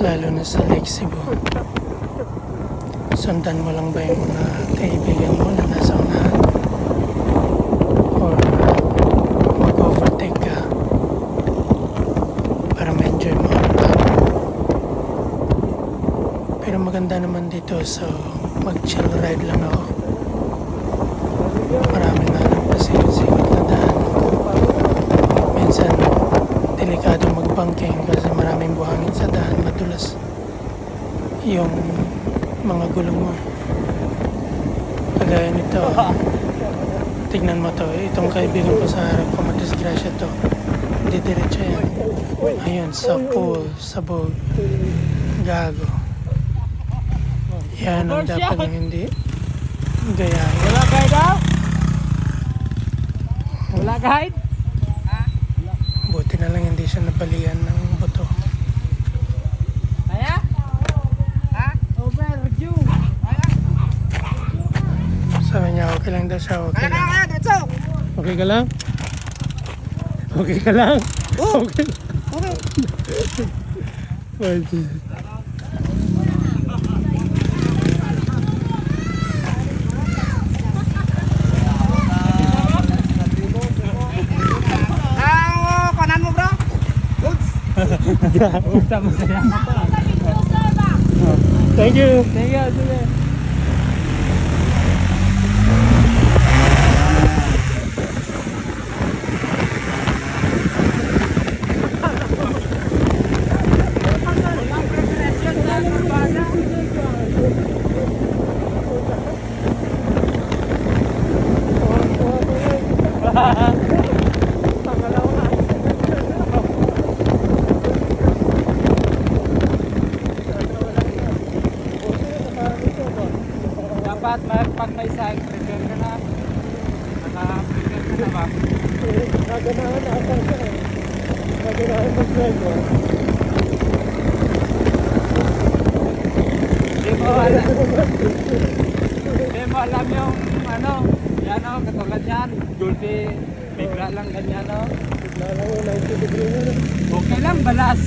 lalo na sa Lake Cebu. Sundan mo lang ba yung mga kaibigan mo na nasa unahan? Or mag-overtake ka para ma-enjoy mo ang path? Pero maganda naman dito, so mag-chill ride lang ako. Marami nga ng pasikot-sikot na daan. Minsan delikado mag-banking kasi maraming buhangin sa daan, madulas yung mga gulong mo. Kagaya nito, tignan mo to, itong kaibigan ko sa harap ko, madisgrasya to, hindi diretso yan. Ayun, sa pool, sa boat, gago. Yan ang dapat yung hindi gayahin. Wala guide daw? Wala guide? Buti na lang hindi siya napalian ng buto. Kaya? Ha? Overdue. Sabi niya okay lang daw siya, okay lang. Kaya, diretso! Okay ka lang? Okay ka lang? Okay. Okay. Pwede. Kanan mo bro? Tama saya. Thank you. Thank you. Sige. Dapat pag may sign, prepare ka na. Naka-prepare ka na ba? Naganahan na ata siya. Naganahan mag-driver. Di mo alam yung ano, yan o, katulad yan. Gulpi, bigla lang ganyan o. Bigla lang yung 90 degree na. Okay lang, balas.